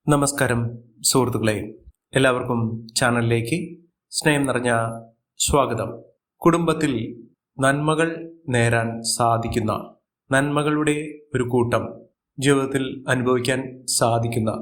നമസ്കാരം സുഹൃത്തുക്കളെ, എല്ലാവർക്കും ചാനലിലേക്ക് സ്നേഹം നിറഞ്ഞ സ്വാഗതം. കുടുംബത്തിൽ നന്മകൾ നേരാൻ സാധിക്കുന്ന നന്മകളുടെ ഒരു കൂട്ടം ജീവിതത്തിൽ അനുഭവിക്കാൻ സാധിക്കുന്ന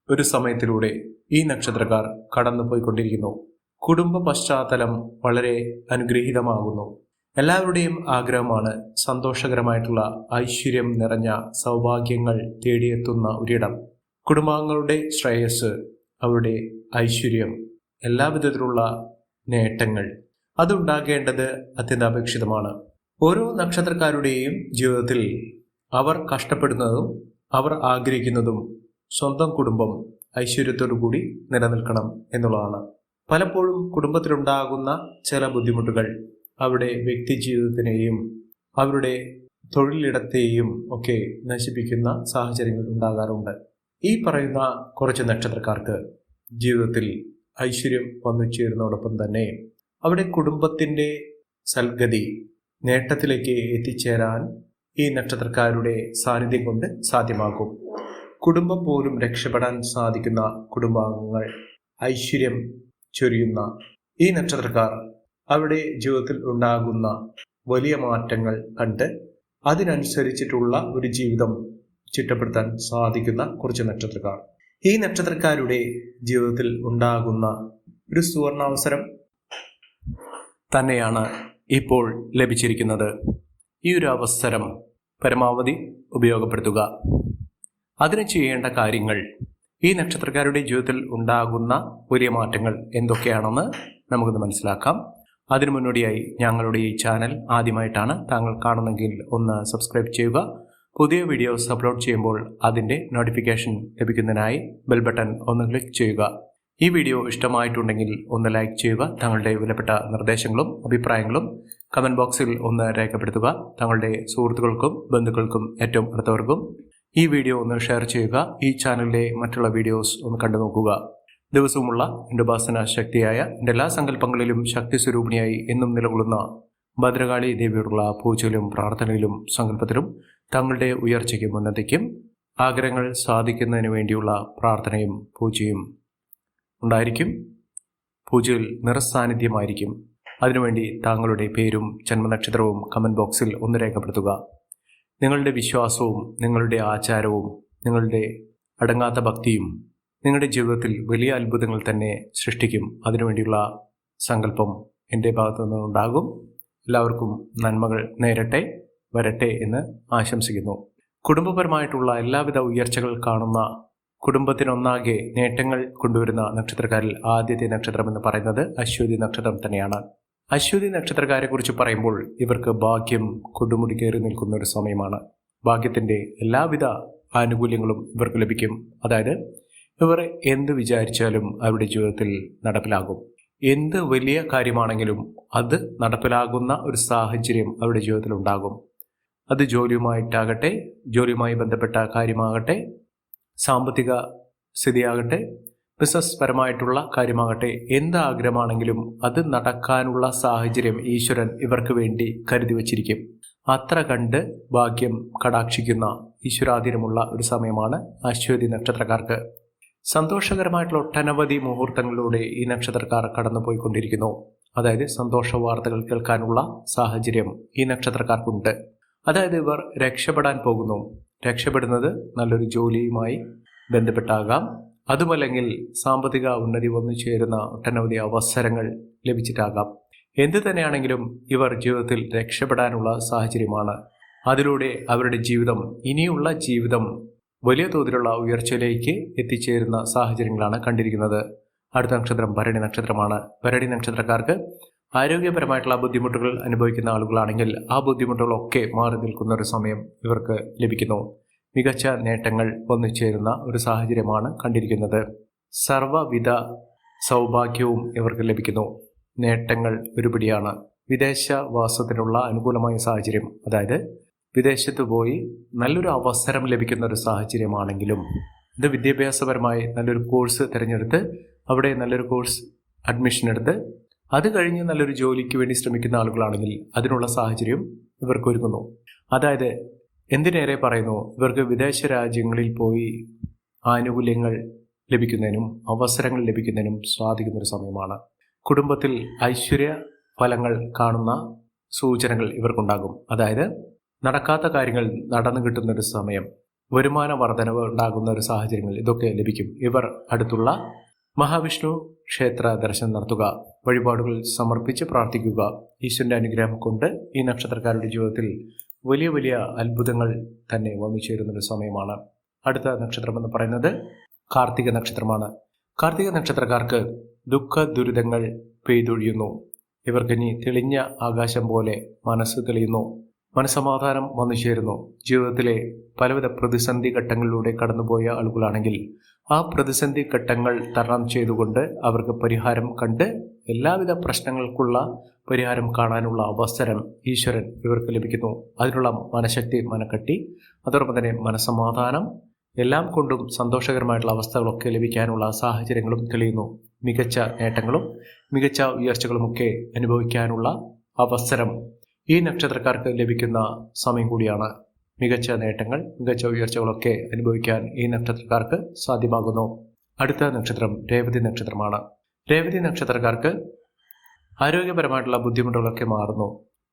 ഒരു സമയത്തിലൂടെ ഈ നക്ഷത്രക്കാർ കടന്നുപോയിക്കൊണ്ടിരിക്കുന്നു. കുടുംബ പശ്ചാത്തലം വളരെ അനുഗ്രഹീതമാകുന്നു. എല്ലാവരുടെയും ആഗ്രഹമാണ് സന്തോഷകരമായിട്ടുള്ള ഐശ്വര്യം നിറഞ്ഞ സൗഭാഗ്യങ്ങൾ തേടിയെത്തുന്ന ഒരിടം. കുടുംബാംഗങ്ങളുടെ ശ്രേയസ്, അവരുടെ ഐശ്വര്യം, എല്ലാവിധത്തിലുള്ള നേട്ടങ്ങൾ അതുണ്ടാകേണ്ടത് അത്യന്താപേക്ഷിതമാണ്. ഓരോ നക്ഷത്രക്കാരുടെയും ജീവിതത്തിൽ അവർ കഷ്ടപ്പെടുന്നതും അവർ ആഗ്രഹിക്കുന്നതും സ്വന്തം കുടുംബം ഐശ്വര്യത്തോടു കൂടി നിലനിൽക്കണം എന്നുള്ളതാണ്. പലപ്പോഴും കുടുംബത്തിലുണ്ടാകുന്ന ചില ബുദ്ധിമുട്ടുകൾ അവരുടെ വ്യക്തി ജീവിതത്തിനെയും അവരുടെ തൊഴിലിടത്തെയും ഒക്കെ നശിപ്പിക്കുന്ന സാഹചര്യങ്ങൾ ഉണ്ടാകാറുണ്ട്. ഈ പറയുന്ന കുറച്ച് നക്ഷത്രക്കാർക്ക് ജീവിതത്തിൽ ഐശ്വര്യം വന്നു ചേരുന്നതോടൊപ്പം തന്നെ അവിടെ കുടുംബത്തിൻ്റെ സൽഗതി നേട്ടത്തിലേക്ക് എത്തിച്ചേരാൻ ഈ നക്ഷത്രക്കാരുടെ സാന്നിധ്യം കൊണ്ട് സാധ്യമാകും. കുടുംബം പോലും രക്ഷപ്പെടാൻ സാധിക്കുന്ന കുടുംബാംഗങ്ങൾ, ഐശ്വര്യം ചൊരിയുന്ന ഈ നക്ഷത്രക്കാർ അവരുടെ ജീവിതത്തിൽ ഉണ്ടാകുന്ന വലിയ മാറ്റങ്ങൾ കണ്ട് അതിനനുസരിച്ചിട്ടുള്ള ഒരു ജീവിതം ചിട്ടപ്പെടുത്താൻ സാധിക്കുന്ന കുറച്ച് നക്ഷത്രക്കാർ. ഈ നക്ഷത്രക്കാരുടെ ജീവിതത്തിൽ ഉണ്ടാകുന്ന ഒരു സുവർണാവസരം തന്നെയാണ് ഇപ്പോൾ ലഭിച്ചിരിക്കുന്നത്. ഈ ഒരു അവസരം പരമാവധി ഉപയോഗപ്പെടുത്തുക. അതിന് ചെയ്യേണ്ട കാര്യങ്ങൾ, ഈ നക്ഷത്രക്കാരുടെ ജീവിതത്തിൽ ഉണ്ടാകുന്ന വലിയ മാറ്റങ്ങൾ എന്തൊക്കെയാണെന്ന് നമുക്കൊന്ന് മനസ്സിലാക്കാം. അതിനു മുന്നോടിയായി ഞങ്ങളുടെ ഈ ചാനൽ ആദ്യമായിട്ടാണ് താങ്കൾ കാണുന്നെങ്കിൽ ഒന്ന് സബ്സ്ക്രൈബ് ചെയ്യുക. പുതിയ വീഡിയോസ് അപ്ലോഡ് ചെയ്യുമ്പോൾ അതിൻ്റെ നോട്ടിഫിക്കേഷൻ ലഭിക്കുന്നതിനായി ബെൽ ബട്ടൺ ഒന്ന് ക്ലിക്ക് ചെയ്യുക. ഈ വീഡിയോ ഇഷ്ടമായിട്ടുണ്ടെങ്കിൽ ഒന്ന് ലൈക്ക് ചെയ്യുക. തങ്ങളുടെ വിലപ്പെട്ട നിർദ്ദേശങ്ങളും അഭിപ്രായങ്ങളും കമൻറ്റ് ബോക്സിൽ ഒന്ന് രേഖപ്പെടുത്തുക. തങ്ങളുടെ സുഹൃത്തുക്കൾക്കും ബന്ധുക്കൾക്കും ഏറ്റവും അടുത്തവർക്കും ഈ വീഡിയോ ഒന്ന് ഷെയർ ചെയ്യുക. ഈ ചാനലിലെ മറ്റുള്ള വീഡിയോസ് ഒന്ന് കണ്ടു നോക്കുക. ദിവസവുമുള്ള എൻ്റെ ഉപാസന ശക്തിയായ എൻ്റെ എല്ലാ സങ്കല്പങ്ങളിലും ശക്തി സ്വരൂപിണിയായി എന്നും നിലകൊള്ളുന്ന ഭദ്രകാളി ദേവിയോടുള്ള പൂജയിലും പ്രാർത്ഥനയിലും സങ്കല്പത്തിലും തങ്ങളുടെ ഉയർച്ചയ്ക്കും ഉന്നതിക്കും ആഗ്രഹങ്ങൾ സാധിക്കുന്നതിന് വേണ്ടിയുള്ള പ്രാർത്ഥനയും പൂജയും ഉണ്ടായിരിക്കും. പൂജയിൽ നിറസാന്നിധ്യമായിരിക്കും. അതിനുവേണ്ടി താങ്കളുടെ പേരും ജന്മനക്ഷത്രവും കമൻറ്റ് ബോക്സിൽ ഒന്ന് രേഖപ്പെടുത്തുക. നിങ്ങളുടെ വിശ്വാസവും നിങ്ങളുടെ ആചാരവും നിങ്ങളുടെ അടങ്ങാത്ത ഭക്തിയും നിങ്ങളുടെ ജീവിതത്തിൽ വലിയ അത്ഭുതങ്ങൾ തന്നെ സൃഷ്ടിക്കും. അതിനുവേണ്ടിയുള്ള സങ്കല്പം എൻ്റെ ഭാഗത്തു നിന്നുണ്ടാകും. എല്ലാവർക്കും നന്മകൾ നേരട്ടെ വരട്ടെ എന്ന് ആശംസിക്കുന്നു. കുടുംബപരമായിട്ടുള്ള എല്ലാവിധ ഉയർച്ചകൾ കാണുന്ന, കുടുംബത്തിനൊന്നാകെ നേട്ടങ്ങൾ കൊണ്ടുവരുന്ന നക്ഷത്രക്കാരിൽ ആദ്യത്തെ നക്ഷത്രം എന്ന് പറയുന്നത് അശ്വതി നക്ഷത്രം തന്നെയാണ്. അശ്വതി നക്ഷത്രക്കാരെ കുറിച്ച് പറയുമ്പോൾ ഇവർക്ക് ഭാഗ്യം കൊടുമുടി കയറി നിൽക്കുന്ന ഒരു സമയമാണ്. ഭാഗ്യത്തിൻ്റെ എല്ലാവിധ ആനുകൂല്യങ്ങളും ഇവർക്ക് ലഭിക്കും. അതായത് ഇവർ എന്ത് വിചാരിച്ചാലും അവരുടെ ജീവിതത്തിൽ നടപ്പിലാകും. എന്ത് വലിയ കാര്യമാണെങ്കിലും അത് നടപ്പിലാകുന്ന ഒരു സാഹചര്യം അവരുടെ ജീവിതത്തിൽ ഉണ്ടാകും. അത് ജോലിയുമായിട്ടാകട്ടെ, ജോലിയുമായി ബന്ധപ്പെട്ട കാര്യമാകട്ടെ, സാമ്പത്തിക സ്ഥിതിയാകട്ടെ, ബിസിനസ് പരമായിട്ടുള്ള കാര്യമാകട്ടെ, എന്ത് ആഗ്രഹമാണെങ്കിലും അത് നടക്കാനുള്ള സാഹചര്യം ഈശ്വരൻ ഇവർക്ക് വേണ്ടി കരുതി വച്ചിരിക്കും. അത്ര കണ്ട് ഭാഗ്യം കടാക്ഷിക്കുന്ന ഈശ്വരാധീനമുള്ള ഒരു സമയമാണ് അശ്വതി നക്ഷത്രക്കാർക്ക്. സന്തോഷകരമായിട്ടുള്ള ഒട്ടനവധി മുഹൂർത്തങ്ങളിലൂടെ ഈ നക്ഷത്രക്കാർ കടന്നുപോയിക്കൊണ്ടിരിക്കുന്നു. അതായത് സന്തോഷ വാർത്തകൾ കേൾക്കാനുള്ള സാഹചര്യം ഈ നക്ഷത്രക്കാർക്കുണ്ട്. അതായത് ഇവർ രക്ഷപ്പെടാൻ പോകുന്നു. രക്ഷപ്പെടുന്നത് നല്ലൊരു ജോലിയുമായി ബന്ധപ്പെട്ടാകാം, അതുമല്ലെങ്കിൽ സാമ്പത്തിക ഉന്നതി വന്നു ചേരുന്ന ഒട്ടനവധി അവസരങ്ങൾ ലഭിച്ചിട്ടാകാം. എന്തു തന്നെയാണെങ്കിലും ഇവർ ജീവിതത്തിൽ രക്ഷപ്പെടാനുള്ള സാഹചര്യമാണ്. അതിലൂടെ അവരുടെ ജീവിതം, ഇനിയുള്ള ജീവിതം വലിയ തോതിലുള്ള ഉയർച്ചയിലേക്ക് എത്തിച്ചേരുന്ന സാഹചര്യങ്ങളാണ് കണ്ടിരിക്കുന്നത്. അടുത്ത നക്ഷത്രം ഭരണി നക്ഷത്രമാണ്. ഭരണി നക്ഷത്രക്കാർക്ക് ആരോഗ്യപരമായിട്ടുള്ള ബുദ്ധിമുട്ടുകൾ അനുഭവിക്കുന്ന ആളുകളാണെങ്കിൽ ആ ബുദ്ധിമുട്ടുകളൊക്കെ മാറി നിൽക്കുന്ന ഒരു സമയം ഇവർക്ക് ലഭിക്കുന്നു. മികച്ച നേട്ടങ്ങൾ വന്നു ചേരുന്ന ഒരു സാഹചര്യമാണ് കണ്ടിരിക്കുന്നത്. സർവ്വവിധ സൗഭാഗ്യവും ഇവർക്ക് ലഭിക്കുന്നു. നേട്ടങ്ങൾ ഒരുപിടിയാണ്. വിദേശവാസത്തിനുള്ള അനുകൂലമായ സാഹചര്യം, അതായത് വിദേശത്ത് പോയി നല്ലൊരു അവസരം ലഭിക്കുന്ന ഒരു സാഹചര്യമാണെങ്കിലും ഇത് വിദ്യാഭ്യാസപരമായി നല്ലൊരു കോഴ്സ് തിരഞ്ഞെടുത്ത് അവിടെ നല്ലൊരു കോഴ്സ് അഡ്മിഷൻ എടുത്ത് അത് കഴിഞ്ഞ് നല്ലൊരു ജോലിക്ക് വേണ്ടി ശ്രമിക്കുന്ന ആളുകളാണെങ്കിൽ അതിനുള്ള സാഹചര്യം ഇവർക്ക് ഒരുങ്ങുന്നു. അതായത് എന്തിനേറെ പറയുന്നു, ഇവർക്ക് വിദേശ രാജ്യങ്ങളിൽ പോയി ആനുകൂല്യങ്ങൾ ലഭിക്കുന്നതിനും അവസരങ്ങൾ ലഭിക്കുന്നതിനും സാധിക്കുന്നൊരു സമയമാണ്. കുടുംബത്തിൽ ഐശ്വര്യ ഫലങ്ങൾ കാണുന്ന സൂചനകൾ ഇവർക്കുണ്ടാകും. അതായത് നടക്കാത്ത കാര്യങ്ങൾ നടന്നു കിട്ടുന്നൊരു സമയം, വരുമാന വർധനവ് ഉണ്ടാകുന്ന ഒരു സാഹചര്യങ്ങൾ ഇതൊക്കെ ലഭിക്കും. ഇവർ അടുത്തുള്ള മഹാവിഷ്ണു ക്ഷേത്ര ദർശനം നടത്തുക, വഴിപാടുകൾ സമർപ്പിച്ച് പ്രാർത്ഥിക്കുക. ഈശ്വരന്റെ അനുഗ്രഹം കൊണ്ട് ഈ നക്ഷത്രക്കാരുടെ ജീവിതത്തിൽ വലിയ വലിയ അത്ഭുതങ്ങൾ തന്നെ വന്നു ചേരുന്നൊരു സമയമാണ്. അടുത്ത നക്ഷത്രം എന്ന് പറയുന്നത് കാർത്തിക നക്ഷത്രമാണ്. കാർത്തിക നക്ഷത്രക്കാർക്ക് ദുഃഖ ദുരിതങ്ങൾ പെയ്തൊഴിയുന്നു. ഇവർക്ക് ഇനി തെളിഞ്ഞ ആകാശം പോലെ മനസ്സ് തെളിയുന്നു, മനസ്സമാധാനം വന്നു ചേരുന്നു. ജീവിതത്തിലെ പലവിധ പ്രതിസന്ധി ഘട്ടങ്ങളിലൂടെ കടന്നുപോയ ആളുകളാണെങ്കിൽ ആ പ്രതിസന്ധി ഘട്ടങ്ങൾ തരണം ചെയ്തുകൊണ്ട് അവർക്ക് പരിഹാരം കണ്ട് എല്ലാവിധ പ്രശ്നങ്ങൾക്കുള്ള പരിഹാരം കാണാനുള്ള അവസരം ഈശ്വരൻ ഇവർക്ക് ലഭിക്കുന്നു. അതിനുള്ള മനഃശക്തി, മനക്കട്ടി, അതോടൊപ്പം തന്നെ മനസ്സമാധാനം, എല്ലാം കൊണ്ടും സന്തോഷകരമായിട്ടുള്ള അവസ്ഥകളൊക്കെ ലഭിക്കാനുള്ള സാഹചര്യങ്ങളും തെളിയുന്നു. മികച്ച നേട്ടങ്ങളും മികച്ച ഉയർച്ചകളുമൊക്കെ അനുഭവിക്കാനുള്ള അവസരം ഈ നക്ഷത്രക്കാർക്ക് ലഭിക്കുന്ന സമയം കൂടിയാണ്. മികച്ച നേട്ടങ്ങൾ, മികച്ച ഉയർച്ചകളൊക്കെ അനുഭവിക്കാൻ ഈ നക്ഷത്രക്കാർക്ക് സാധ്യമാകുന്നു. അടുത്ത നക്ഷത്രം രേവതി നക്ഷത്രമാണ്. രേവതി നക്ഷത്രക്കാർക്ക് ആരോഗ്യപരമായിട്ടുള്ള ബുദ്ധിമുട്ടുകളൊക്കെ മാറുന്നു.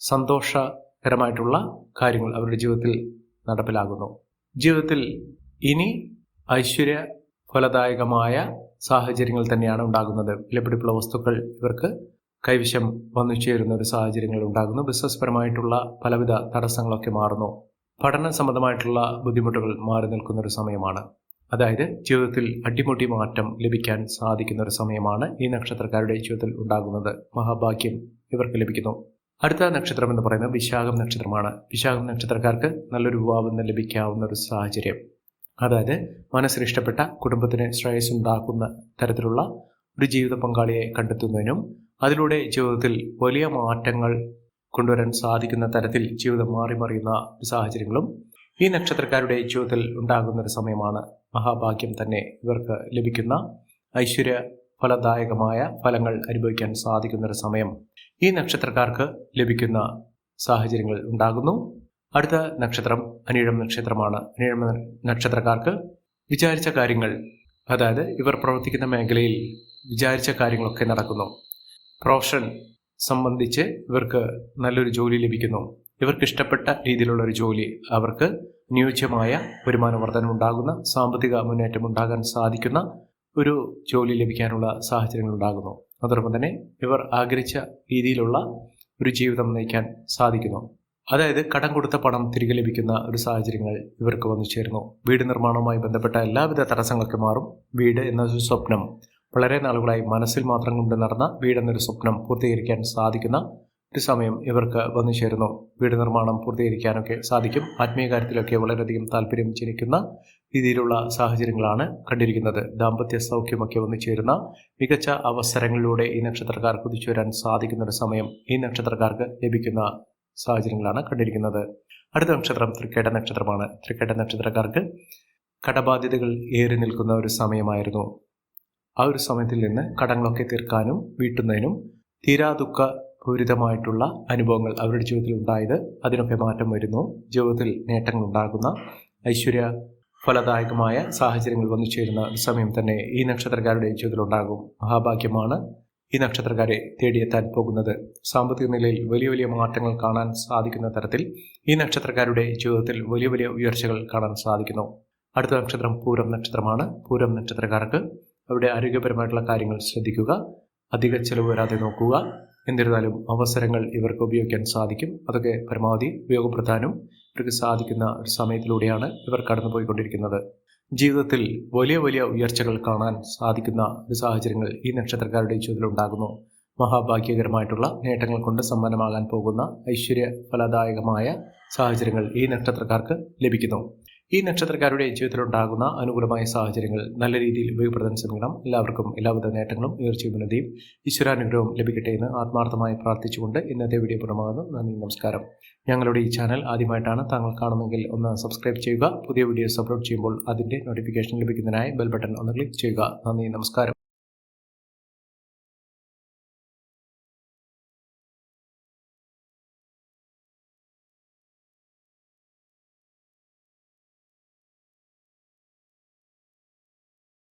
സന്തോഷകരമായിട്ടുള്ള കാര്യങ്ങൾ അവരുടെ ജീവിതത്തിൽ നടപ്പിലാകുന്നു. ജീവിതത്തിൽ ഇനി ഐശ്വര്യ ഫലദായകമായ സാഹചര്യങ്ങൾ തന്നെയാണ് ഉണ്ടാകുന്നത്. വിലപിടിപ്പുള്ള വസ്തുക്കൾ ഇവർക്ക് കൈവശം വന്നു ചേരുന്ന ഒരു സാഹചര്യങ്ങൾ ഉണ്ടാകുന്നു. ബിസിനസ് പരമായിട്ടുള്ള പലവിധ തടസ്സങ്ങളൊക്കെ മാറുന്നു. പഠന സംബന്ധമായിട്ടുള്ള ബുദ്ധിമുട്ടുകൾ മാറി നിൽക്കുന്ന ഒരു സമയമാണ്. അതായത് ജീവിതത്തിൽ അടിമുടി മാറ്റം ലഭിക്കാൻ സാധിക്കുന്ന ഒരു സമയമാണ് ഈ നക്ഷത്രക്കാരുടെ ജീവിതത്തിൽ ഉണ്ടാകുന്നത്. മഹാഭാഗ്യം ഇവർക്ക് ലഭിക്കുന്നു. അടുത്ത നക്ഷത്രം എന്ന് പറയുന്നത് വിശാഖം നക്ഷത്രമാണ്. വിശാഖം നക്ഷത്രക്കാർക്ക് നല്ലൊരു വിവാഹം ലഭിക്കാവുന്ന ഒരു സാഹചര്യം. അതായത് മനസ്സിലിഷ്ടപ്പെട്ട കുടുംബത്തിന് ശ്രേയസ് ഉണ്ടാക്കുന്ന തരത്തിലുള്ള ഒരു ജീവിത പങ്കാളിയെ കണ്ടെത്തുന്നതിനും അതിലൂടെ ജീവിതത്തിൽ വലിയ മാറ്റങ്ങൾ കൊണ്ടുവരാൻ സാധിക്കുന്ന തരത്തിൽ ജീവിതം മാറിമറിയുന്ന സാഹചര്യങ്ങളും ഈ നക്ഷത്രക്കാരുടെ ജീവിതത്തിൽ ഉണ്ടാകുന്ന ഒരു സമയമാണ്. മഹാഭാഗ്യം തന്നെ ഇവർക്ക് ലഭിക്കുന്ന ഐശ്വര്യ ഫലദായകമായ ഫലങ്ങൾ അനുഭവിക്കാൻ സാധിക്കുന്ന ഒരു സമയം ഈ നക്ഷത്രക്കാർക്ക് ലഭിക്കുന്ന സാഹചര്യങ്ങൾ ഉണ്ടാകുന്നു. അടുത്ത നക്ഷത്രം അനിഴം നക്ഷത്രമാണ്. അനിഴം നക്ഷത്രക്കാർക്ക് വിചാരിച്ച കാര്യങ്ങൾ, അതായത് ഇവർ പ്രവർത്തിക്കുന്ന മേഖലയിൽ വിചാരിച്ച കാര്യങ്ങളൊക്കെ നടക്കുന്നു. പ്രൊഫഷൻ സംബന്ധിച്ച് ഇവർക്ക് നല്ലൊരു ജോലി ലഭിക്കുന്നു. ഇവർക്ക് ഇഷ്ടപ്പെട്ട രീതിയിലുള്ള ഒരു ജോലി, അവർക്ക് അനുയോജ്യമായ വരുമാന വർധന ഉണ്ടാകുന്ന, സാമ്പത്തിക മുന്നേറ്റം ഉണ്ടാകാൻ സാധിക്കുന്ന ഒരു ജോലി ലഭിക്കാനുള്ള സാഹചര്യങ്ങൾ ഉണ്ടാകുന്നു. അതോടൊപ്പം തന്നെ ഇവർ ആഗ്രഹിച്ച രീതിയിലുള്ള ഒരു ജീവിതം നയിക്കാൻ സാധിക്കുന്നു. അതായത് കടം കൊടുത്ത പണം തിരികെ ലഭിക്കുന്ന ഒരു സാഹചര്യങ്ങൾ ഇവർക്ക് വന്നു ചേരുന്നു. വീട് നിർമ്മാണവുമായി ബന്ധപ്പെട്ട എല്ലാവിധ തടസ്സങ്ങളൊക്കെ മാറും. വീട് എന്നൊരു സ്വപ്നം വളരെ നാളുകളായി മനസ്സിൽ മാത്രം കൊണ്ട് നടന്ന വീടെന്നൊരു സ്വപ്നം പൂർത്തീകരിക്കാൻ സാധിക്കുന്ന ഒരു സമയം ഇവർക്ക് വന്നു ചേരുന്നു. വീട് നിർമ്മാണം പൂർത്തീകരിക്കാനൊക്കെ സാധിക്കും. ആത്മീയ കാര്യത്തിലൊക്കെ വളരെയധികം താല്പര്യം ജനിക്കുന്ന രീതിയിലുള്ള സാഹചര്യങ്ങളാണ് കണ്ടിരിക്കുന്നത്. ദാമ്പത്യ സൗഖ്യമൊക്കെ വന്നു ചേരുന്ന മികച്ച അവസരങ്ങളിലൂടെ ഈ നക്ഷത്രക്കാർ കുതിച്ചു വരാൻ സാധിക്കുന്ന ഒരു സമയം ഈ നക്ഷത്രക്കാർക്ക് ലഭിക്കുന്ന സാഹചര്യങ്ങളാണ് കണ്ടിരിക്കുന്നത്. അടുത്ത നക്ഷത്രം തൃക്കേട്ട നക്ഷത്രമാണ്. തൃക്കേട്ട നക്ഷത്രക്കാർക്ക് കടബാധ്യതകൾ ഏറി നിൽക്കുന്ന ഒരു സമയമായിരുന്നു. ആ ഒരു സമയത്തിൽ നിന്ന് കടങ്ങളൊക്കെ തീർക്കാനും വീട്ടുന്നതിനും തീരാ ദുഃഖ പൂരിതമായിട്ടുള്ള അനുഭവങ്ങൾ അവരുടെ ജീവിതത്തിൽ ഉണ്ടായത്, അതിനൊക്കെ മാറ്റം വരുന്നു. ജീവിതത്തിൽ നേട്ടങ്ങൾ ഉണ്ടാകുന്ന ഐശ്വര്യ ഫലദായകമായ സാഹചര്യങ്ങൾ വന്നു ചേരുന്ന ഒരു സമയം തന്നെ ഈ നക്ഷത്രക്കാരുടെ ജീവിതത്തിൽ ഉണ്ടാകും. മഹാഭാഗ്യമാണ് ഈ നക്ഷത്രക്കാരെ തേടിയെത്താൻ പോകുന്നത്. സാമ്പത്തിക നിലയിൽ വലിയ വലിയ മാറ്റങ്ങൾ കാണാൻ സാധിക്കുന്ന തരത്തിൽ ഈ നക്ഷത്രക്കാരുടെ ജീവിതത്തിൽ വലിയ വലിയ ഉയർച്ചകൾ കാണാൻ സാധിക്കുന്നു. അടുത്ത നക്ഷത്രം പൂരം നക്ഷത്രമാണ്. പൂരം നക്ഷത്രക്കാർക്ക് അവരുടെ ആരോഗ്യപരമായിട്ടുള്ള കാര്യങ്ങൾ ശ്രദ്ധിക്കുക, അധിക ചെലവ് വരാതെ നോക്കുക. എന്നിരുന്നാലും അവസരങ്ങൾ ഇവർക്ക് ഉപയോഗിക്കാൻ സാധിക്കും. അതൊക്കെ പരമാവധി ഉപയോഗപ്പെടുത്താനും ഇവർക്ക് സാധിക്കുന്ന ഒരു സമയത്തിലൂടെയാണ് ഇവർ കടന്നുപോയിക്കൊണ്ടിരിക്കുന്നത്. ജീവിതത്തിൽ വലിയ വലിയ ഉയർച്ചകൾ കാണാൻ സാധിക്കുന്ന ഒരു സാഹചര്യങ്ങൾ ഈ നക്ഷത്രക്കാരുടെ ജീവിതത്തിൽ ഉണ്ടാകുന്നു. മഹാഭാഗ്യകരമായിട്ടുള്ള നേട്ടങ്ങൾ കൊണ്ട് സമ്പന്നമാകാൻ പോകുന്ന ഐശ്വര്യ ഫലദായകമായ സാഹചര്യങ്ങൾ ഈ നക്ഷത്രക്കാർക്ക് ലഭിക്കുന്നു. ഈ നക്ഷത്രക്കാരുടെ ജീവിതത്തിലുണ്ടാകുന്ന അനുകൂലമായ സാഹചര്യങ്ങൾ നല്ല രീതിയിൽ ഉപയോഗപ്പെടുത്താൻ ശ്രമിക്കണം. എല്ലാവർക്കും എല്ലാവിധ നേട്ടങ്ങളും ഉയർച്ചയും ഉന്നതിയും ഈശ്വരാനുഗ്രഹവും ലഭിക്കട്ടെ എന്ന് ആത്മാർത്ഥമായി പ്രാർത്ഥിച്ചുകൊണ്ട് ഇന്നത്തെ വീഡിയോ പൂർണ്ണമാകുന്നു. നന്ദി, നമസ്കാരം. ഞങ്ങളുടെ ഈ ചാനൽ ആദ്യമായിട്ടാണ് താങ്കൾ കാണുന്നതെങ്കിൽ ഒന്ന് സബ്സ്ക്രൈബ് ചെയ്യുക. പുതിയ വീഡിയോസ് അപ്ലോഡ് ചെയ്യുമ്പോൾ അതിൻ്റെ നോട്ടിഫിക്കേഷൻ ലഭിക്കുന്നതിനായി ബെൽ ബട്ടൺ ഒന്ന് ക്ലിക്ക് ചെയ്യുക. നന്ദി, നമസ്കാരം.